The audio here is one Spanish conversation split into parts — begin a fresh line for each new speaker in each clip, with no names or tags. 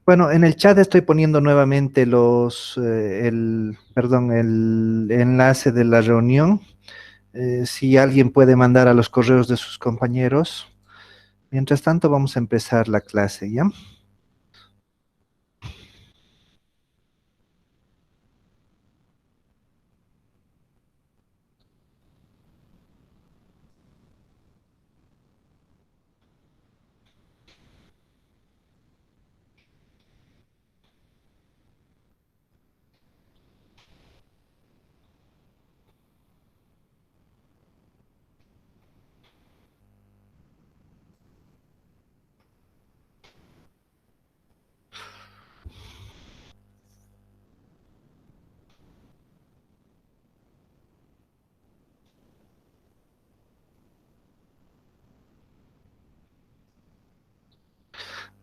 Bueno, en el chat estoy poniendo nuevamente el enlace de la reunión. Si alguien puede mandar a los correos de sus compañeros. Mientras tanto, vamos a empezar la clase, ¿ya?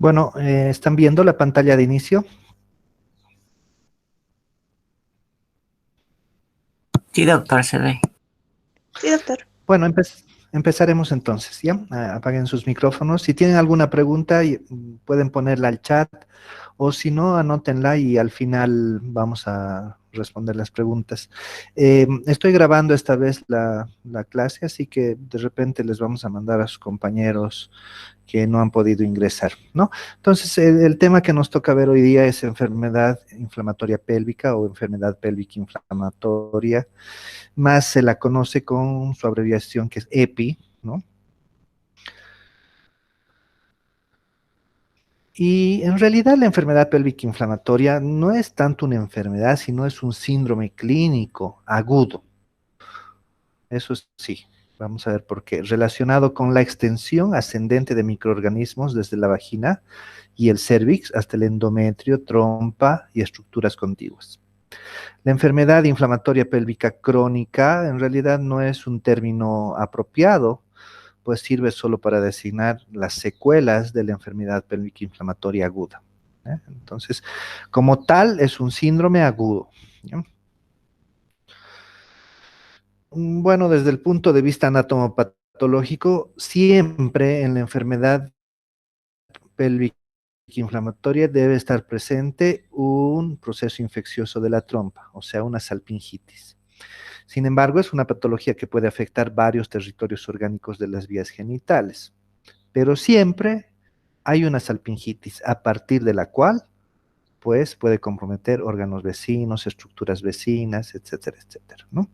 Bueno, ¿están viendo la pantalla de inicio?
Sí, doctor, se ve.
Sí, doctor.
Bueno, empezaremos entonces, ¿ya? Apaguen sus micrófonos. Si tienen alguna pregunta, pueden ponerla al chat, o si no, anótenla y al final vamos a responder las preguntas. Estoy grabando esta vez la clase, así que de repente les vamos a mandar a sus compañeros que no han podido ingresar, ¿no? Entonces, el tema que nos toca ver hoy día es enfermedad inflamatoria pélvica o enfermedad pélvica inflamatoria, más se la conoce con su abreviación que es EPI, ¿no? Y en realidad la enfermedad pélvica inflamatoria no es tanto una enfermedad, sino es un síndrome clínico agudo. Eso sí, vamos a ver por qué. Relacionado con la extensión ascendente de microorganismos desde la vagina y el cérvix hasta el endometrio, trompa y estructuras contiguas. La enfermedad inflamatoria pélvica crónica en realidad no es un término apropiado, pues sirve solo para designar las secuelas de la enfermedad pélvica inflamatoria aguda. Entonces, como tal, es un síndrome agudo. ¿Ya? Bueno, desde el punto de vista anatomopatológico, siempre en la enfermedad pélvica inflamatoria debe estar presente un proceso infeccioso de la trompa, o sea, una salpingitis. Sin embargo, es una patología que puede afectar varios territorios orgánicos de las vías genitales, pero siempre hay una salpingitis a partir de la cual pues puede comprometer órganos vecinos, estructuras vecinas, etcétera, etcétera, ¿no?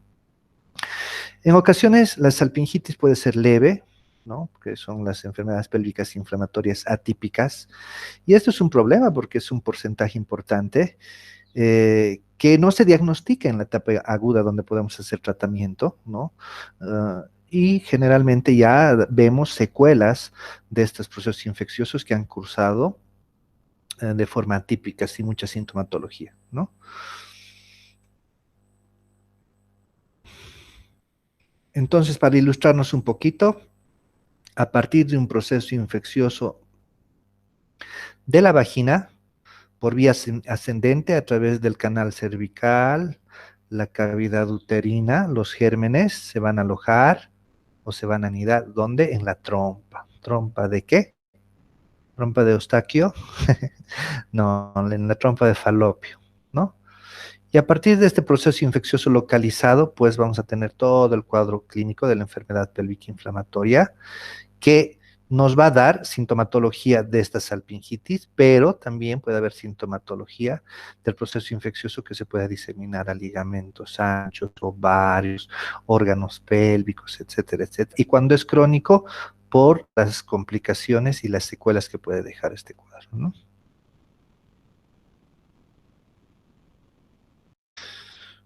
En ocasiones la salpingitis puede ser leve, ¿no? Que son las enfermedades pélvicas inflamatorias atípicas, y esto es un problema porque es un porcentaje importante que no se diagnostica en la etapa aguda donde podemos hacer tratamiento, ¿no? Y generalmente ya vemos secuelas de estos procesos infecciosos que han cursado de forma atípica, sin mucha sintomatología, ¿no? Entonces, para ilustrarnos un poquito, a partir de un proceso infeccioso de la vagina, por vía ascendente a través del canal cervical, la cavidad uterina, los gérmenes se van a alojar o se van a anidar. ¿Dónde? En la trompa. ¿Trompa de qué? ¿Trompa de Eustaquio? No, en la trompa de Falopio, ¿no? Y a partir de este proceso infeccioso localizado, pues vamos a tener todo el cuadro clínico de la enfermedad pélvica inflamatoria que nos va a dar sintomatología de esta salpingitis, pero también puede haber sintomatología del proceso infeccioso que se pueda diseminar a ligamentos anchos, ovarios, órganos pélvicos, etcétera, etcétera. Y cuando es crónico, por las complicaciones y las secuelas que puede dejar este cuadro, ¿no?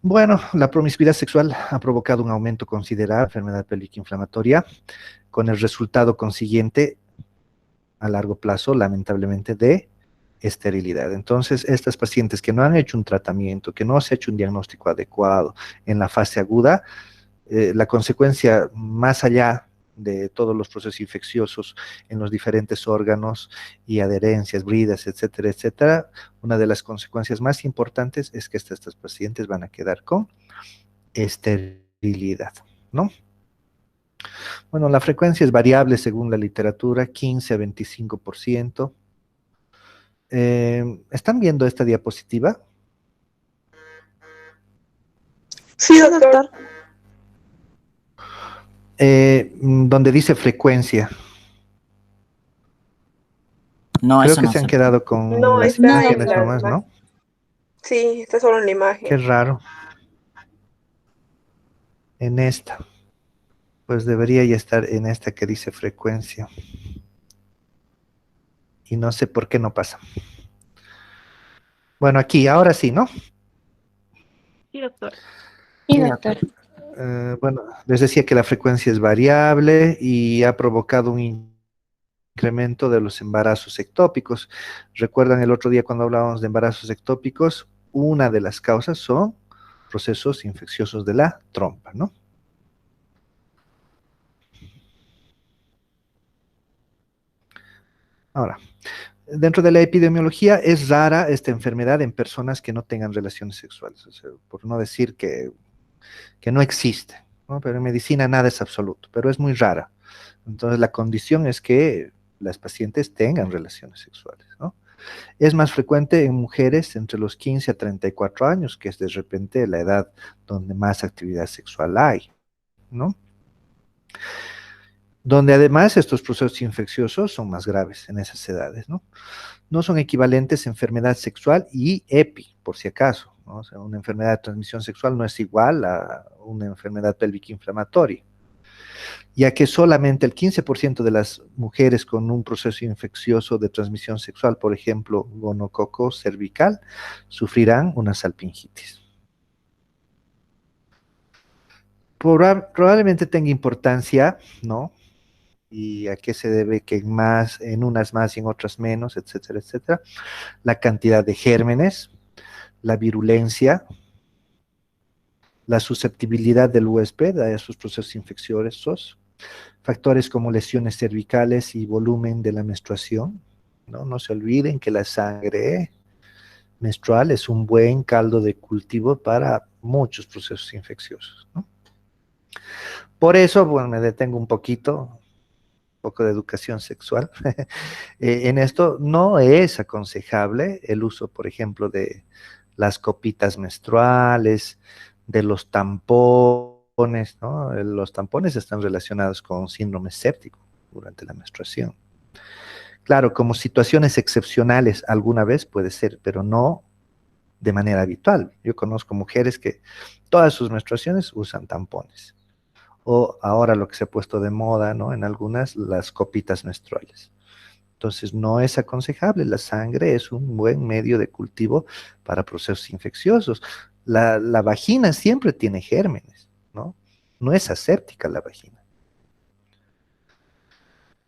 Bueno, la promiscuidad sexual ha provocado un aumento considerable de la enfermedad pélvica inflamatoria, con el resultado consiguiente a largo plazo, lamentablemente, de esterilidad. Entonces, estas pacientes que no han hecho un tratamiento, que no se ha hecho un diagnóstico adecuado en la fase aguda, la consecuencia más allá de todos los procesos infecciosos en los diferentes órganos y adherencias, bridas, etcétera, etcétera, una de las consecuencias más importantes es que estas pacientes van a quedar con esterilidad, ¿no? Bueno, la frecuencia es variable según la literatura, 15 a 25%. ¿Están viendo esta diapositiva?
Sí, doctor.
Donde dice frecuencia.
No,
Creo
eso
que
no
se han
se
quedado con
No,
las
está en
imágenes
las
nomás, ¿no?
Sí, está solo en la
Qué
imagen.
raro. En esta. Pues debería ya estar en esta que dice frecuencia. Y no sé por qué no pasa. Bueno, aquí, ahora sí, ¿no?
Sí, doctor.
Sí, doctor.
Bueno, les decía que la frecuencia es variable y ha provocado un incremento de los embarazos ectópicos. Recuerdan el otro día cuando hablábamos de embarazos ectópicos, una de las causas son procesos infecciosos de la trompa, ¿no? Ahora, dentro de la epidemiología es rara esta enfermedad en personas que no tengan relaciones sexuales, o sea, por no decir que no existe, ¿no? Pero en medicina nada es absoluto, pero es muy rara. Entonces la condición es que las pacientes tengan relaciones sexuales, ¿no? Es más frecuente en mujeres entre los 15 a 34 años, que es de repente la edad donde más actividad sexual hay, ¿no? Donde además estos procesos infecciosos son más graves en esas edades, ¿no? No son equivalentes enfermedad sexual y EPI, por si acaso, ¿no? O sea, una enfermedad de transmisión sexual no es igual a una enfermedad pélvica inflamatoria, ya que solamente el 15% de las mujeres con un proceso infeccioso de transmisión sexual, por ejemplo, gonococo cervical, sufrirán una salpingitis. Probablemente tenga importancia, ¿no? Y a qué se debe que en unas más y en otras menos, etcétera, etcétera. La cantidad de gérmenes, la virulencia, la susceptibilidad del huésped a esos procesos infecciosos, factores como lesiones cervicales y volumen de la menstruación, ¿no? No se olviden que la sangre menstrual es un buen caldo de cultivo para muchos procesos infecciosos, ¿no? Por eso, bueno, me detengo un poco de educación sexual. En esto no es aconsejable el uso, por ejemplo, de las copitas menstruales, de los tampones, ¿no? Los tampones están relacionados con síndrome séptico durante la menstruación. Claro, como situaciones excepcionales alguna vez puede ser, pero no de manera habitual. Yo conozco mujeres que todas sus menstruaciones usan tampones. O ahora lo que se ha puesto de moda, ¿no? En algunas, las copitas menstruales. Entonces, no es aconsejable. La sangre es un buen medio de cultivo para procesos infecciosos. La vagina siempre tiene gérmenes, ¿no? No es aséptica la vagina.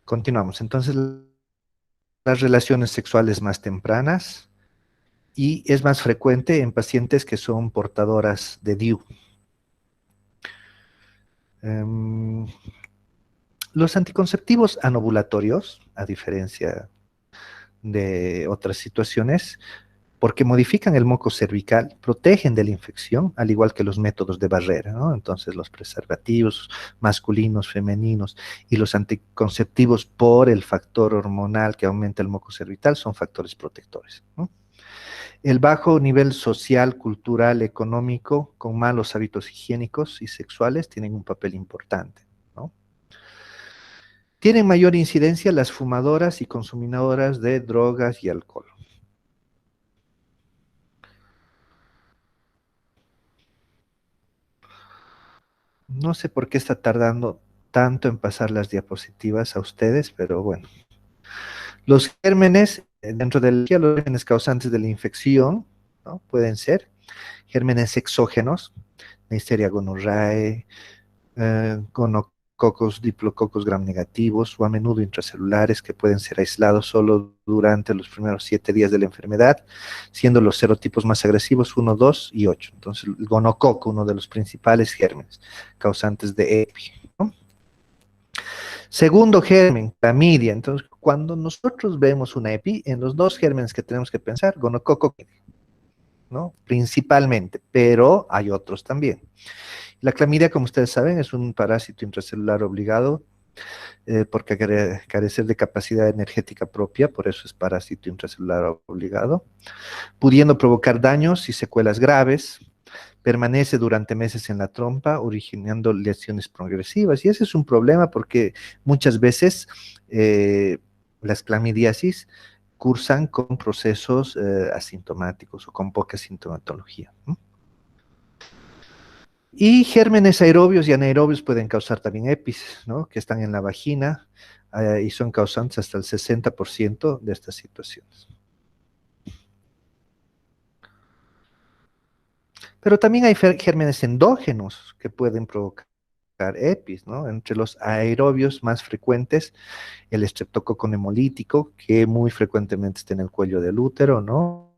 Continuamos. Entonces, las relaciones sexuales más tempranas y es más frecuente en pacientes que son portadoras de DIU. Um, los anticonceptivos anovulatorios, a diferencia de otras situaciones, porque modifican el moco cervical, protegen de la infección, al igual que los métodos de barrera, ¿no? Entonces, los preservativos masculinos, femeninos y los anticonceptivos por el factor hormonal que aumenta el moco cervical son factores protectores, ¿no? El bajo nivel social, cultural, económico, con malos hábitos higiénicos y sexuales, tienen un papel importante, ¿no? Tienen mayor incidencia las fumadoras y consumidoras de drogas y alcohol. No sé por qué está tardando tanto en pasar las diapositivas a ustedes, pero bueno. Los gérmenes, dentro de los gérmenes causantes de la infección, ¿no? Pueden ser gérmenes exógenos, Neisseria gonorrhoeae, gonococos, diplococos gram negativos o a menudo intracelulares que pueden ser aislados solo durante los primeros 7 días de la enfermedad, siendo los serotipos más agresivos 1, 2 y 8. Entonces, el gonococo, uno de los principales gérmenes causantes de EPI, ¿no? Segundo germen, clamidia. Entonces, cuando nosotros vemos una EPI, en los dos gérmenes que tenemos que pensar, gonococo, ¿no? Principalmente, pero hay otros también. La clamidia, como ustedes saben, es un parásito intracelular obligado porque carecer de capacidad energética propia, por eso es parásito intracelular obligado, pudiendo provocar daños y secuelas graves, permanece durante meses en la trompa, originando lesiones progresivas. Y ese es un problema porque muchas veces las clamidiasis cursan con procesos asintomáticos o con poca sintomatología, ¿no? Y gérmenes aerobios y anaerobios pueden causar también EPIs, ¿no? Que están en la vagina y son causantes hasta el 60% de estas situaciones. Pero también hay gérmenes endógenos que pueden provocar EPIs, ¿no? Entre los aerobios más frecuentes, el estreptococo hemolítico, que muy frecuentemente está en el cuello del útero, ¿no?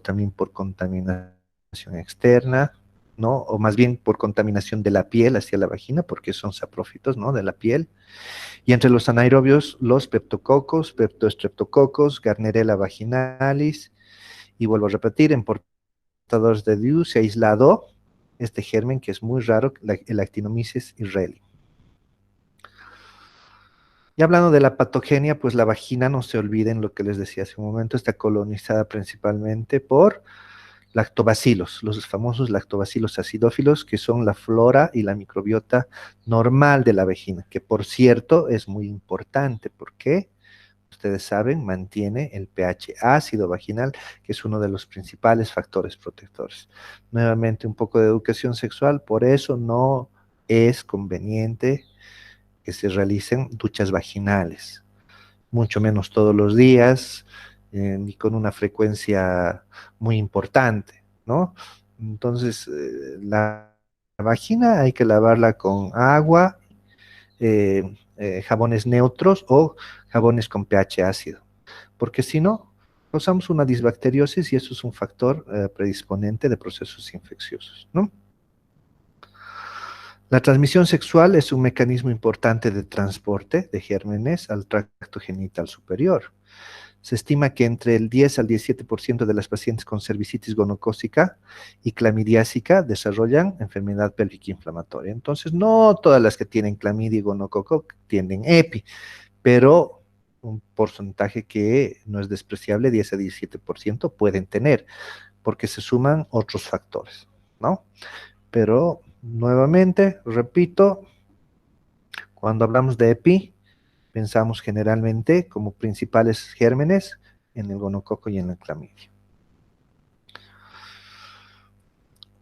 También por contaminación externa, ¿no? O más bien por contaminación de la piel hacia la vagina, porque son saprófitos, ¿no? De la piel. Y entre los anaerobios, los peptococos, peptoestreptococos, Gardnerella vaginalis, y vuelvo a repetir, en portadores de DIU se ha aislado este germen que es muy raro, el Actinomyces israeli. Y hablando de la patogenia, pues la vagina, no se olviden lo que les decía hace un momento, está colonizada principalmente por lactobacilos, los famosos lactobacilos acidófilos, que son la flora y la microbiota normal de la vagina, que por cierto es muy importante, porque ustedes saben, mantiene el pH ácido vaginal, que es uno de los principales factores protectores. Nuevamente, un poco de educación sexual, por eso no es conveniente que se realicen duchas vaginales, mucho menos todos los días, ni con una frecuencia muy importante, ¿no? Entonces, la vagina hay que lavarla con agua, jabones neutros o jabones con pH ácido, porque si no, causamos una disbacteriosis y eso es un factor predisponente de procesos infecciosos, ¿no? La transmisión sexual es un mecanismo importante de transporte de gérmenes al tracto genital superior. Se estima que entre el 10 al 17% de las pacientes con cervicitis gonocócica y clamidiásica desarrollan enfermedad pélvica inflamatoria. Entonces, no todas las que tienen clamidia y gonococo tienen EPI, pero un porcentaje que no es despreciable, 10 a 17% pueden tener, porque se suman otros factores, ¿no? Pero, nuevamente, repito, cuando hablamos de EPI, pensamos generalmente como principales gérmenes en el gonococo y en la clamidia.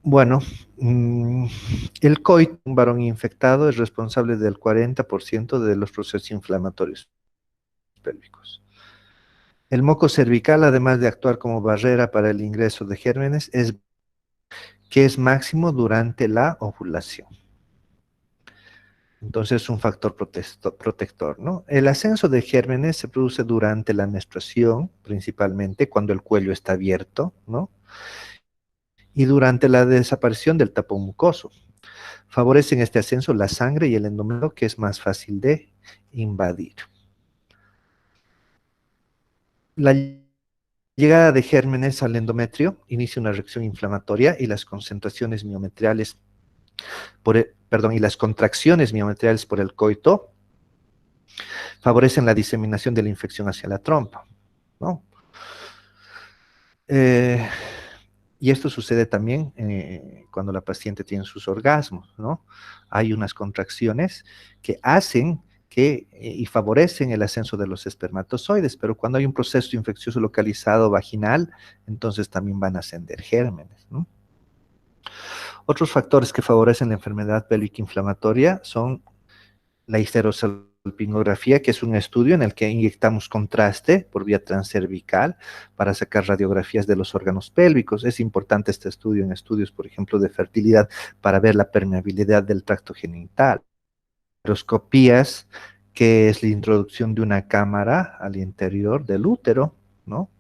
Bueno, el coito, un varón infectado, es responsable del 40% de los procesos inflamatorios pélvicos. El moco cervical, además de actuar como barrera para el ingreso de gérmenes, es máximo durante la ovulación. Entonces es un factor protector, ¿no? El ascenso de gérmenes se produce durante la menstruación, principalmente cuando el cuello está abierto, ¿no? Y durante la desaparición del tapón mucoso. Favorecen este ascenso la sangre y el endometrio, que es más fácil de invadir. La llegada de gérmenes al endometrio inicia una reacción inflamatoria y las concentraciones miometriales y las contracciones miometriales por el coito favorecen la diseminación de la infección hacia la trompa, ¿no? Y esto sucede también cuando la paciente tiene sus orgasmos, ¿no? Hay unas contracciones que hacen y favorecen el ascenso de los espermatozoides, pero cuando hay un proceso infeccioso localizado vaginal, entonces también van a ascender gérmenes, ¿no? Otros factores que favorecen la enfermedad pélvica inflamatoria son la histerosalpingografía, que es un estudio en el que inyectamos contraste por vía transcervical para sacar radiografías de los órganos pélvicos. Es importante este estudio en estudios, por ejemplo, de fertilidad para ver la permeabilidad del tracto genital. Microscopías, que es la introducción de una cámara al interior del útero, ¿no?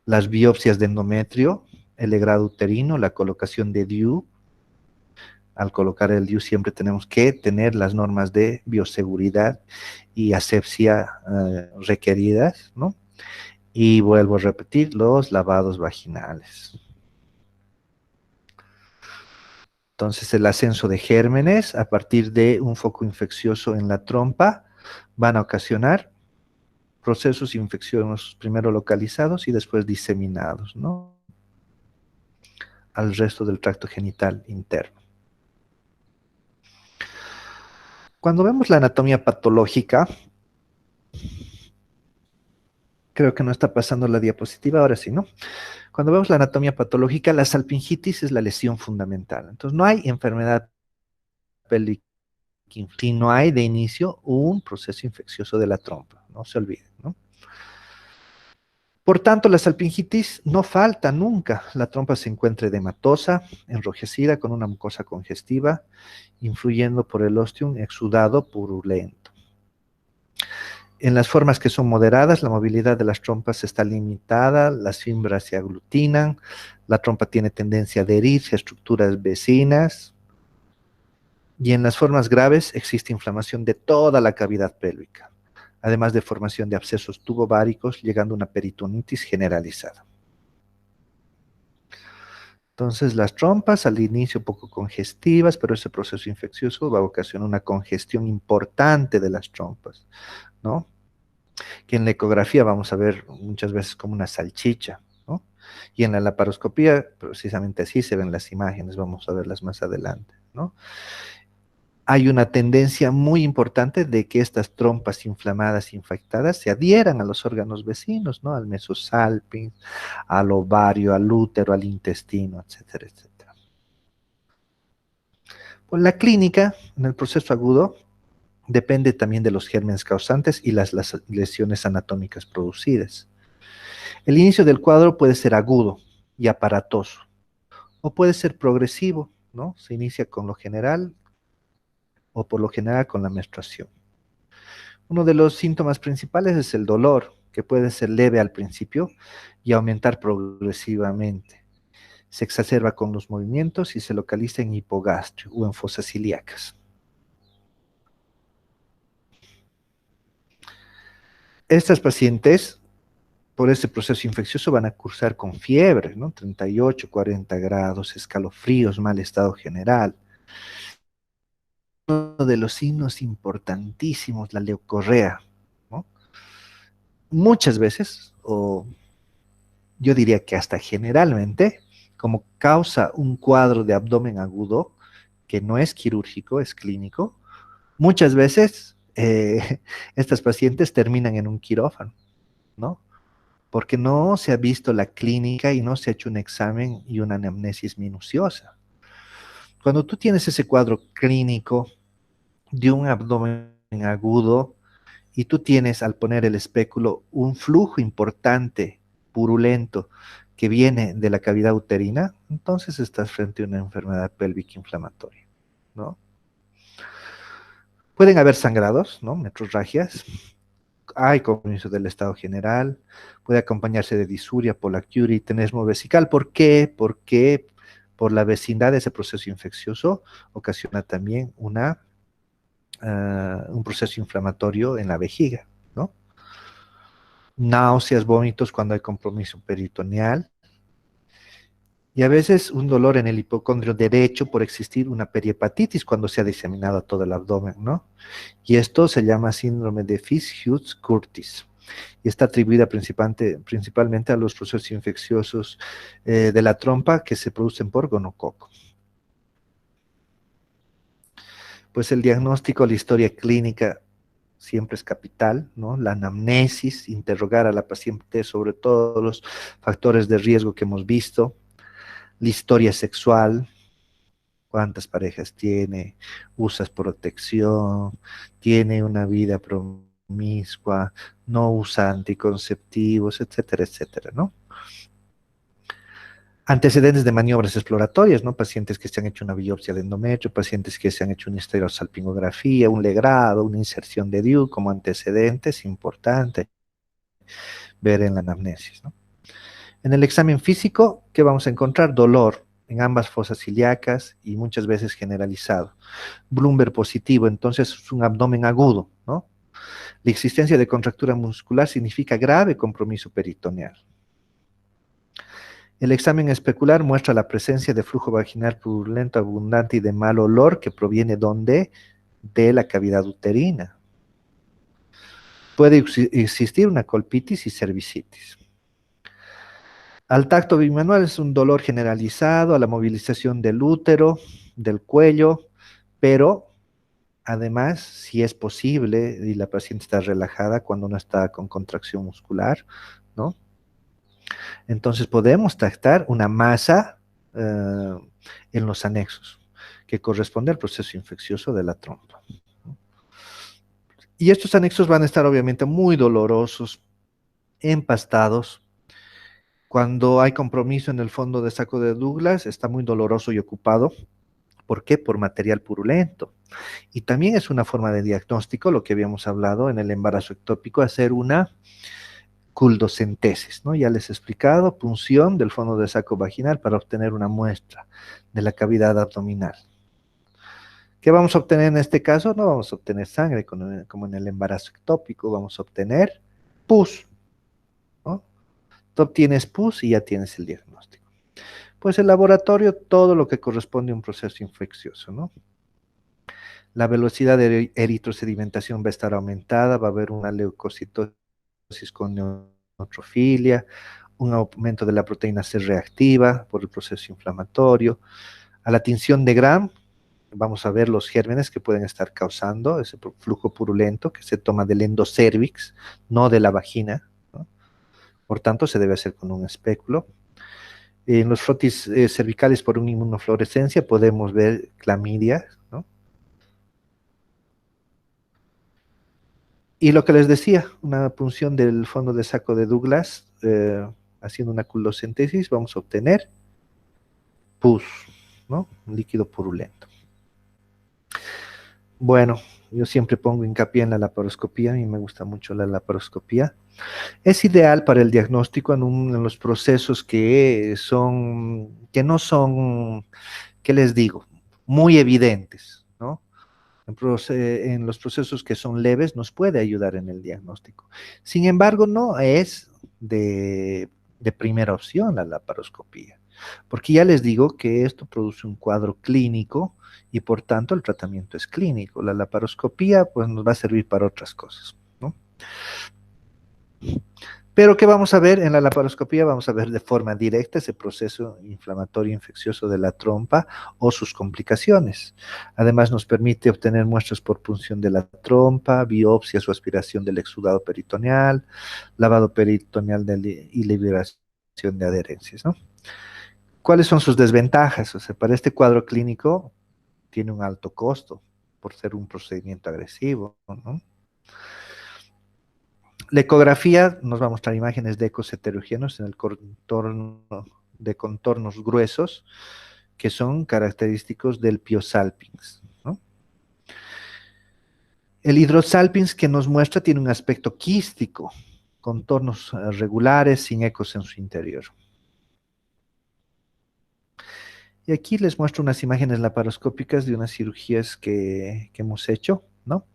Las biopsias de endometrio, el legrado uterino, la colocación de DIU. Al colocar el DIU siempre tenemos que tener las normas de bioseguridad y asepsia requeridas, ¿no? Y vuelvo a repetir, los lavados vaginales. Entonces, el ascenso de gérmenes a partir de un foco infeccioso en la trompa van a ocasionar procesos infecciosos primero localizados y después diseminados, ¿no?, al resto del tracto genital interno. Cuando vemos la anatomía patológica, creo que no está pasando la diapositiva, ahora sí, ¿no? Cuando vemos la anatomía patológica, la salpingitis es la lesión fundamental. Entonces, no hay enfermedad pélvica si no hay de inicio un proceso infeccioso de la trompa, no se olviden, ¿no? Por tanto, la salpingitis no falta nunca. La trompa se encuentra edematosa, enrojecida, con una mucosa congestiva, influyendo por el ostium exudado purulento. En las formas que son moderadas, la movilidad de las trompas está limitada, las fibras se aglutinan, la trompa tiene tendencia a adherirse a estructuras vecinas, y en las formas graves existe inflamación de toda la cavidad pélvica, además de formación de abscesos tubováricos, llegando a una peritonitis generalizada. Entonces, las trompas al inicio poco congestivas, pero ese proceso infeccioso va a ocasionar una congestión importante de las trompas, ¿no?, que en la ecografía vamos a ver muchas veces como una salchicha, ¿no? Y en la laparoscopía, precisamente así se ven las imágenes, vamos a verlas más adelante, ¿no? Hay una tendencia muy importante de que estas trompas inflamadas, infectadas, se adhieran a los órganos vecinos, ¿no?, al mesosalpinx, al ovario, al útero, al intestino, etcétera, etcétera. Pues la clínica, en el proceso agudo, depende también de los gérmenes causantes y las lesiones anatómicas producidas. El inicio del cuadro puede ser agudo y aparatoso, o puede ser progresivo, ¿no? Se inicia con lo general, o por lo general con la menstruación. Uno de los síntomas principales es el dolor, que puede ser leve al principio y aumentar progresivamente. Se exacerba con los movimientos y se localiza en hipogastrio o en fosas ilíacas. Estas pacientes, por este proceso infeccioso, van a cursar con fiebre, ¿no?, 38, 40 grados, escalofríos, mal estado general. Uno de los signos importantísimos, la leucorrea, ¿no? Muchas veces, o yo diría que hasta generalmente, como causa un cuadro de abdomen agudo, que no es quirúrgico, es clínico, muchas veces estas pacientes terminan en un quirófano, ¿no?, porque no se ha visto la clínica y no se ha hecho un examen y una anamnesis minuciosa. Cuando tú tienes ese cuadro clínico de un abdomen agudo y tú tienes, al poner el espéculo, un flujo importante, purulento, que viene de la cavidad uterina, entonces estás frente a una enfermedad pélvica inflamatoria, ¿no? Pueden haber sangrados, ¿no?, metrorragias. Hay compromiso del estado general, puede acompañarse de disuria, polacturia y tenesmo vesical. ¿Por qué? Porque por la vecindad de ese proceso infeccioso ocasiona también un proceso inflamatorio en la vejiga, ¿no? Náuseas, vómitos cuando hay compromiso peritoneal, y a veces un dolor en el hipocondrio derecho por existir una perihepatitis cuando se ha diseminado a todo el abdomen, ¿no? Y esto se llama síndrome de Fish-Hughes-Curtis y está atribuida principalmente a los procesos infecciosos de la trompa que se producen por gonococo. Pues el diagnóstico, la historia clínica siempre es capital, ¿no? La anamnesis, interrogar a la paciente sobre todos los factores de riesgo que hemos visto, la historia sexual, cuántas parejas tiene, usa protección, tiene una vida promiscua, no usa anticonceptivos, etcétera, etcétera, ¿no? Antecedentes de maniobras exploratorias, ¿no? Pacientes que se han hecho una biopsia de endometrio, pacientes que se han hecho una histerosalpingografía, un legrado, una inserción de DIU como antecedentes, importante ver en la anamnesis, ¿no? En el examen físico, ¿qué vamos a encontrar? Dolor en ambas fosas ilíacas y muchas veces generalizado. Bloomberg positivo, entonces es un abdomen agudo, ¿no? La existencia de contractura muscular significa grave compromiso peritoneal. El examen especular muestra la presencia de flujo vaginal purulento, abundante y de mal olor que proviene ¿dónde? De la cavidad uterina. Puede existir una colpitis y cervicitis. Al tacto bimanual es un dolor generalizado, a la movilización del útero, del cuello, pero además, si es posible y la paciente está relajada cuando no está con contracción muscular, ¿no? Entonces podemos tactar una masa en los anexos que corresponde al proceso infeccioso de la trompa. Y estos anexos van a estar obviamente muy dolorosos, empastados. Cuando hay compromiso en el fondo de saco de Douglas, está muy doloroso y ocupado. ¿Por qué? Por material purulento. Y también es una forma de diagnóstico, lo que habíamos hablado en el embarazo ectópico, hacer una culdocentesis, ¿no? Ya les he explicado, punción del fondo de saco vaginal para obtener una muestra de la cavidad abdominal. ¿Qué vamos a obtener en este caso? No vamos a obtener sangre como en el embarazo ectópico, vamos a obtener pus, ¿no? Tú obtienes pus y ya tienes el diagnóstico. Pues el laboratorio, todo lo que corresponde a un proceso infeccioso, ¿no? La velocidad de eritrosedimentación va a estar aumentada, va a haber una leucocitosis con neutrofilia, un aumento de la proteína C reactiva por el proceso inflamatorio. A la tinción de Gram, vamos a ver los gérmenes que pueden estar causando ese flujo purulento que se toma del endocervix, no de la vagina, ¿no? Por tanto, se debe hacer con un espéculo. En los frotis cervicales por una inmunofluorescencia podemos ver clamidia, ¿no? Y lo que les decía, una punción del fondo de saco de Douglas, haciendo una culdocentesis, vamos a obtener pus, ¿no? Un líquido purulento. Bueno, yo siempre pongo hincapié en la laparoscopía, a mí me gusta mucho la laparoscopía. Es ideal para el diagnóstico en los procesos que no son, ¿qué les digo? Muy evidentes, ¿no? En los procesos que son leves nos puede ayudar en el diagnóstico. Sin embargo, no es de primera opción la laparoscopía, porque ya les digo que esto produce un cuadro clínico y por tanto el tratamiento es clínico. La laparoscopía pues nos va a servir para otras cosas, ¿no? Pero ¿qué vamos a ver en la laparoscopía? Vamos a ver de forma directa ese proceso inflamatorio infeccioso de la trompa o sus complicaciones. Además nos permite obtener muestras por punción de la trompa, biopsias o aspiración del exudado peritoneal, lavado peritoneal y liberación de adherencias, ¿no? ¿Cuáles son sus desventajas? O sea, para este cuadro clínico tiene un alto costo por ser un procedimiento agresivo, ¿no? La ecografía nos va a mostrar imágenes de ecos heterogéneos en el contorno de contornos gruesos que son característicos del Piosalpins, ¿no? El hidrosalpins que nos muestra tiene un aspecto quístico, contornos regulares sin ecos en su interior. Y aquí les muestro unas imágenes laparoscópicas de unas cirugías que hemos hecho, ¿no?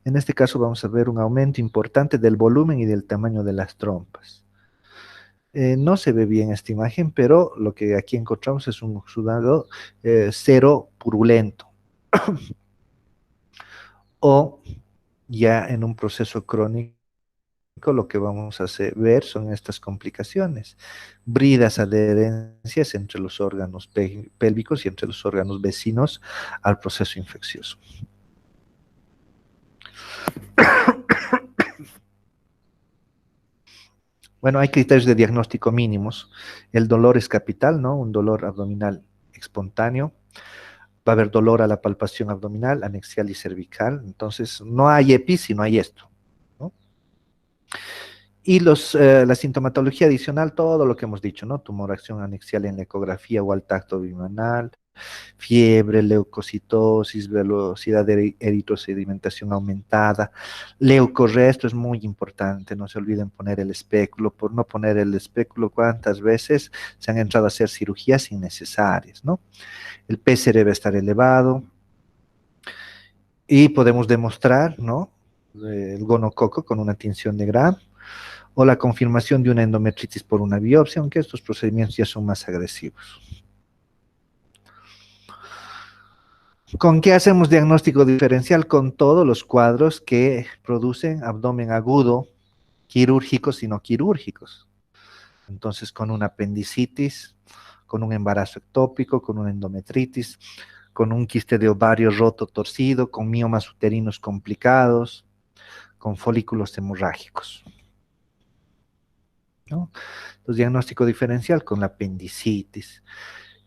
En este caso vamos a ver un aumento importante del volumen y del tamaño de las trompas. No se ve bien esta imagen, pero lo que aquí encontramos es un exudado cero purulento. O ya en un proceso crónico lo que vamos a ver son estas complicaciones. Bridas adherencias entre los órganos pélvicos y entre los órganos vecinos al proceso infeccioso. Bueno, hay criterios de diagnóstico mínimos. El dolor es capital, ¿no? Un dolor abdominal espontáneo. Va a haber dolor a la palpación abdominal, anexial y cervical. Entonces, no hay EPI si no hay esto, ¿no? Y la sintomatología adicional, todo lo que hemos dicho, ¿no? Tumoración anexial en la ecografía o al tacto bimanual, fiebre, leucocitosis, velocidad de eritrosedimentación aumentada, leucorrea, esto es muy importante, no se olviden poner el espéculo. Por no poner el espéculo, ¿cuántas veces se han entrado a hacer cirugías innecesarias, ¿no? El PCR debe estar elevado y podemos demostrar, ¿no? El gonococo con una tinción de Gram o la confirmación de una endometritis por una biopsia, aunque estos procedimientos ya son más agresivos. ¿Con qué hacemos diagnóstico diferencial? Con todos los cuadros que producen abdomen agudo, quirúrgicos y no quirúrgicos. Entonces, con una apendicitis, con un embarazo ectópico, con una endometritis, con un quiste de ovario roto torcido, con miomas uterinos complicados, con folículos hemorrágicos, ¿no? Entonces, diagnóstico diferencial con la apendicitis,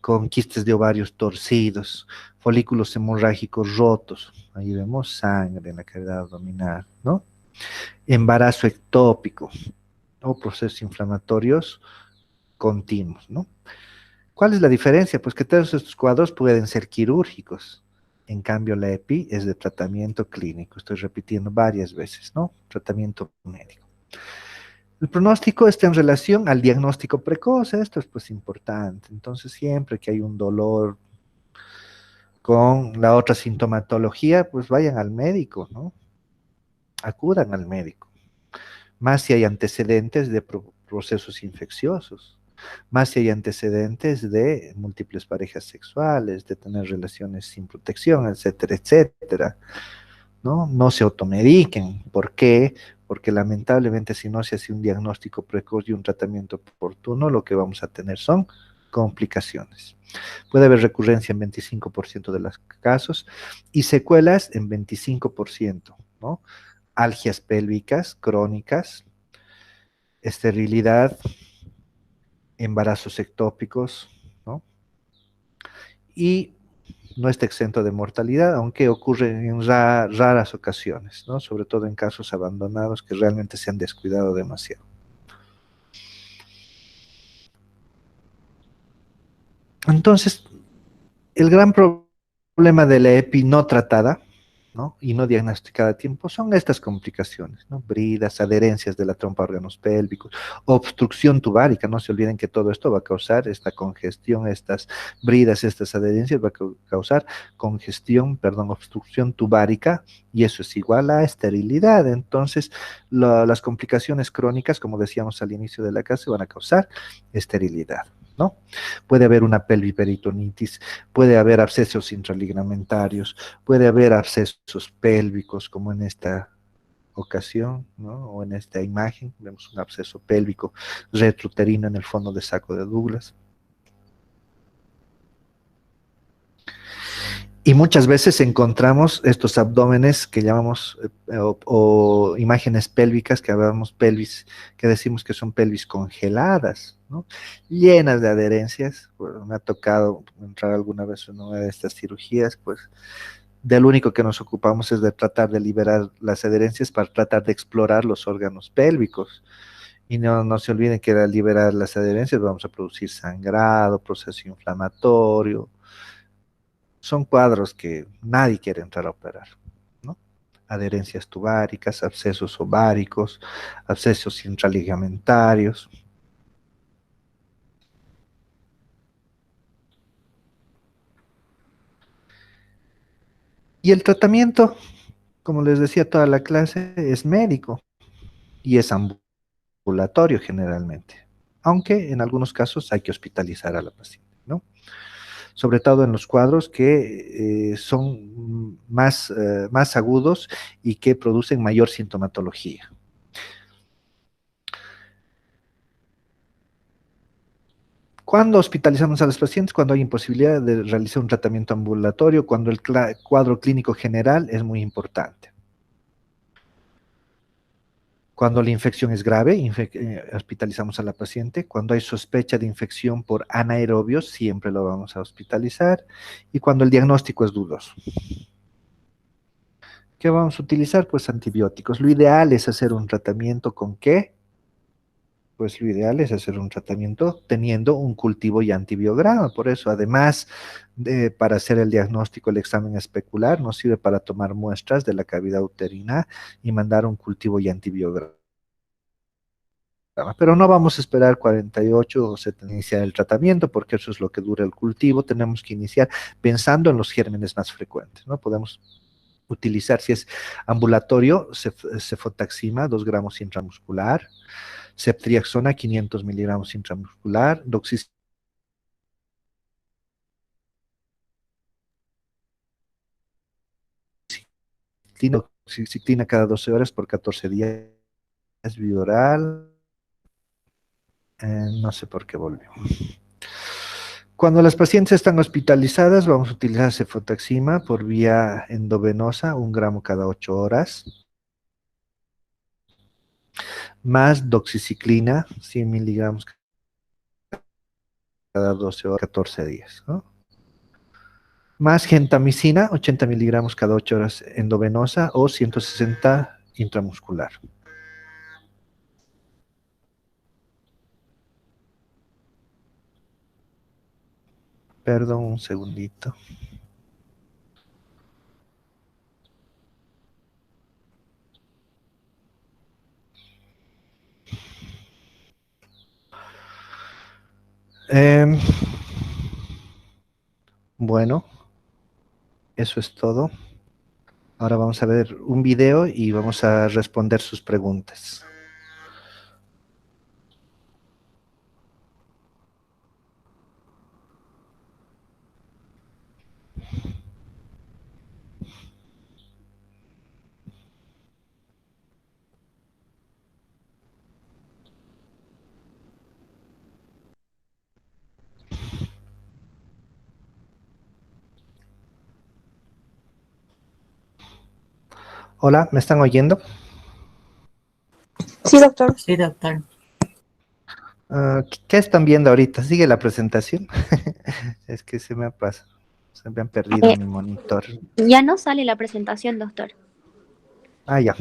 con quistes de ovarios torcidos, folículos hemorrágicos rotos, ahí vemos sangre en la cavidad abdominal, ¿no? Embarazo ectópico o procesos inflamatorios continuos, ¿no? ¿Cuál es la diferencia? Pues que todos estos cuadros pueden ser quirúrgicos. En cambio, la EPI es de tratamiento clínico. Estoy repitiendo varias veces, ¿no? Tratamiento médico. El pronóstico está en relación al diagnóstico precoz. Esto es pues importante. Entonces, siempre que hay un dolor con la otra sintomatología, pues vayan al médico, ¿no? Acudan al médico. Más si hay antecedentes de procesos infecciosos. Más si hay antecedentes de múltiples parejas sexuales, de tener relaciones sin protección, etcétera, etcétera, ¿no? No se automediquen. ¿Por qué? Porque lamentablemente si no se hace un diagnóstico precoz y un tratamiento oportuno, lo que vamos a tener son complicaciones. Puede haber recurrencia en 25% de los casos y secuelas en 25%, ¿no? Algias pélvicas crónicas, esterilidad, embarazos ectópicos, ¿no? Y no está exento de mortalidad, aunque ocurre en raras ocasiones, ¿no? Sobre todo en casos abandonados que realmente se han descuidado demasiado. Entonces, el gran problema de la EPI no tratada, ¿no? Y no diagnosticada a tiempo son estas complicaciones, ¿no? Bridas, adherencias de la trompa a órganos pélvicos, obstrucción tubárica. No se olviden que todo esto va a causar esta congestión, estas bridas, estas adherencias va a causar congestión, perdón, obstrucción tubárica, y eso es igual a esterilidad. Entonces, las complicaciones crónicas, como decíamos al inicio de la clase, van a causar esterilidad, ¿no? Puede haber una pelviperitonitis, puede haber abscesos intraligamentarios, puede haber abscesos pélvicos, como en esta ocasión, ¿no? O en esta imagen, vemos un absceso pélvico retrouterino en el fondo de saco de Douglas. Y muchas veces encontramos estos abdómenes que llamamos, o imágenes pélvicas, que hablamos pelvis, que decimos que son pelvis congeladas, ¿no? Llenas de adherencias. Bueno, me ha tocado entrar alguna vez en una de estas cirugías, pues de lo único que nos ocupamos es de tratar de liberar las adherencias para tratar de explorar los órganos pélvicos. Y no se olviden que al liberar las adherencias vamos a producir sangrado, proceso inflamatorio. Son cuadros que nadie quiere entrar a operar, ¿no? Adherencias tubáricas, abscesos ováricos, abscesos intraligamentarios. Y el tratamiento, como les decía toda la clase, es médico y es ambulatorio generalmente, aunque en algunos casos hay que hospitalizar a la paciente, ¿no? Sobre todo en los cuadros que son más agudos y que producen mayor sintomatología. ¿Cuándo hospitalizamos a los pacientes? Cuando hay imposibilidad de realizar un tratamiento ambulatorio, cuando el cuadro clínico general es muy importante. Cuando la infección es grave, hospitalizamos a la paciente. Cuando hay sospecha de infección por anaerobios, siempre lo vamos a hospitalizar. Y cuando el diagnóstico es dudoso. ¿Qué vamos a utilizar? Pues antibióticos. Lo ideal es hacer un tratamiento ¿con qué? Pues lo ideal es hacer un tratamiento teniendo un cultivo y antibiograma. Por eso, además de para hacer el diagnóstico, el examen especular, nos sirve para tomar muestras de la cavidad uterina y mandar un cultivo y antibiograma. Pero no vamos a esperar 48 o 70 iniciar el tratamiento, porque eso es lo que dura el cultivo. Tenemos que iniciar pensando en los gérmenes más frecuentes, ¿no? Podemos utilizar, si es ambulatorio, cefotaxima, 2 gramos intramuscular, ceftriaxona, 500 miligramos intramuscular, doxiciclina, doxiciclina cada 12 horas por 14 días, vía oral, no sé por qué volvió. Cuando las pacientes están hospitalizadas, vamos a utilizar cefotaxima por vía endovenosa, 1 gramo cada 8 horas, más doxiciclina, 100 miligramos cada 12 horas, 14 días, ¿no? Más gentamicina, 80 miligramos cada 8 horas endovenosa o 160 intramuscular. Perdón, un segundito. Bueno, eso es todo. Ahora vamos a ver un video y vamos a responder sus preguntas. Hola, ¿me están oyendo?
Sí, doctor.
Sí, doctor.
¿Qué están viendo ahorita? ¿Sigue la presentación? Es que se me ha pasado. Se me han perdido mi monitor.
Ya no sale la presentación, doctor.
Ah, ya.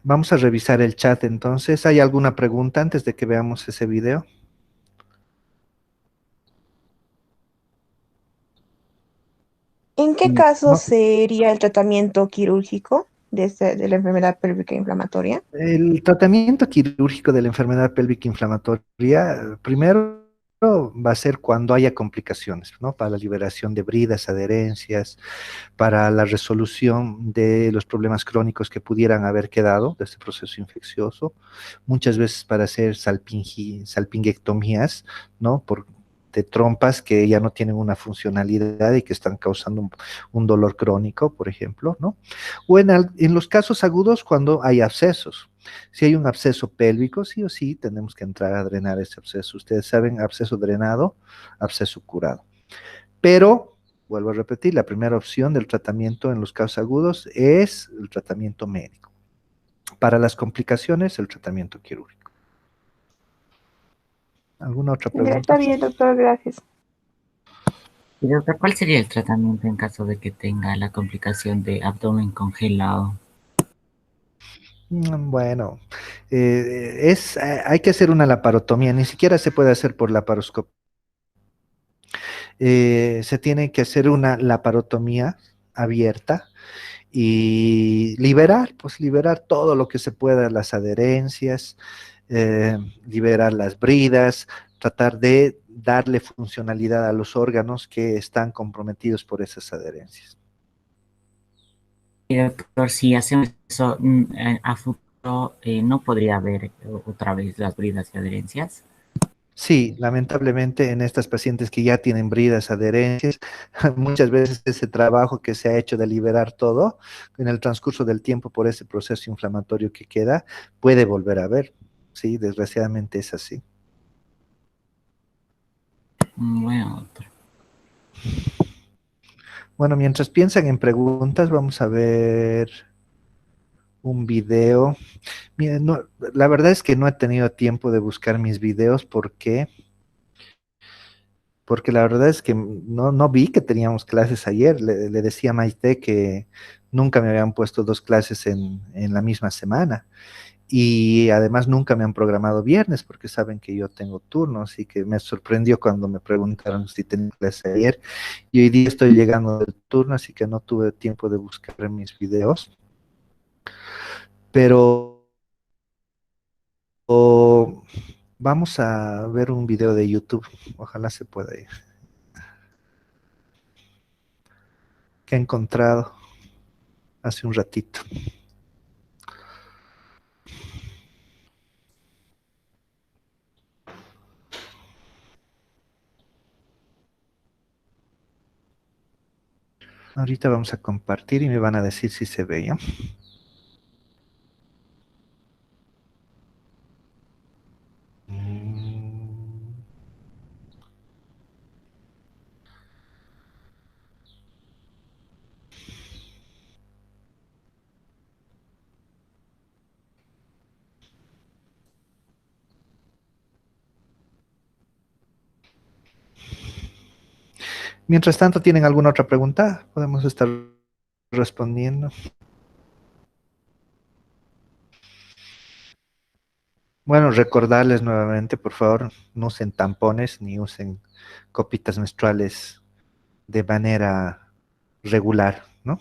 Vamos a revisar el chat entonces. ¿Hay alguna pregunta antes de que veamos ese video?
¿En qué caso
No.
sería el tratamiento quirúrgico de la enfermedad pélvica inflamatoria?
El tratamiento quirúrgico de la enfermedad pélvica inflamatoria, primero va a ser cuando haya complicaciones, ¿no? Para la liberación de bridas, adherencias, para la resolución de los problemas crónicos que pudieran haber quedado de este proceso infeccioso, muchas veces para hacer salpingectomías, ¿no? De trompas que ya no tienen una funcionalidad y que están causando un dolor crónico, por ejemplo, ¿no? O en los casos agudos cuando hay abscesos. Si hay un absceso pélvico, sí o sí tenemos que entrar a drenar ese absceso. Ustedes saben, absceso drenado, absceso curado. Pero, vuelvo a repetir, la primera opción del tratamiento en los casos agudos es el tratamiento médico. Para las complicaciones, el tratamiento quirúrgico. ¿Alguna otra pregunta?
Está bien, doctor, gracias.
Y doctor, ¿cuál sería el tratamiento en caso de que tenga la complicación de abdomen congelado?
Bueno, hay que hacer una laparotomía, ni siquiera se puede hacer por laparoscopia. Se tiene que hacer una laparotomía abierta y liberar todo lo que se pueda, las adherencias, liberar las bridas, tratar de darle funcionalidad a los órganos que están comprometidos por esas adherencias.
Y doctor, si hacemos eso a futuro, ¿no podría haber otra vez las bridas y adherencias?
Sí, lamentablemente en estas pacientes que ya tienen bridas, adherencias, muchas veces ese trabajo que se ha hecho de liberar todo en el transcurso del tiempo por ese proceso inflamatorio que queda, puede volver a ver. Sí, desgraciadamente es así.
Bueno, doctor.
Bueno, mientras piensan en preguntas, vamos a ver un video. Mira, la verdad es que no he tenido tiempo de buscar mis videos porque la verdad es que no vi que teníamos clases ayer. Le decía a Maite que nunca me habían puesto 2 clases en la misma semana. Y además nunca me han programado viernes porque saben que yo tengo turno, así que me sorprendió cuando me preguntaron si tenía clase ayer. Y hoy día estoy llegando del turno, así que no tuve tiempo de buscar mis videos. Pero vamos a ver un video de YouTube. Ojalá se pueda ir. ¿Qué he encontrado? hace un ratito. Ahorita vamos a compartir y me van a decir si se ve, ¿ya? Mm. Mientras tanto, ¿tienen alguna otra pregunta? Podemos estar respondiendo. Bueno, recordarles nuevamente, por favor, no usen tampones ni usen copitas menstruales de manera regular, ¿no?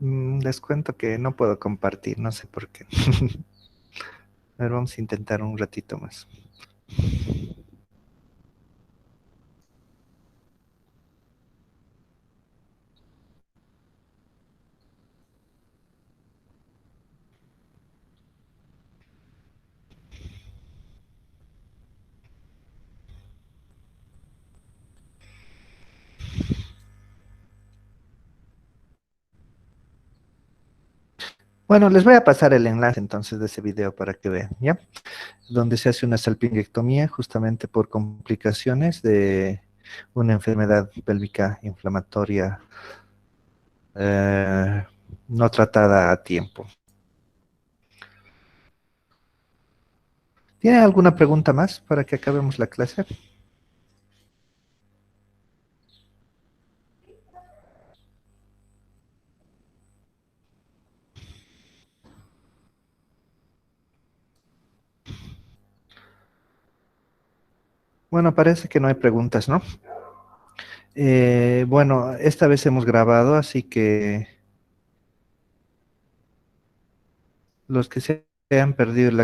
Les cuento que no puedo compartir, no sé por qué. A ver, vamos a intentar un ratito más. Bueno, les voy a pasar el enlace entonces de ese video para que vean, ¿ya? Donde se hace una salpingectomía justamente por complicaciones de una enfermedad pélvica inflamatoria eh, no tratada a tiempo. ¿Tienen alguna pregunta más para que acabemos la clase? Bueno, parece que no hay preguntas, ¿no? Bueno, esta vez hemos grabado, así que los que se han perdido la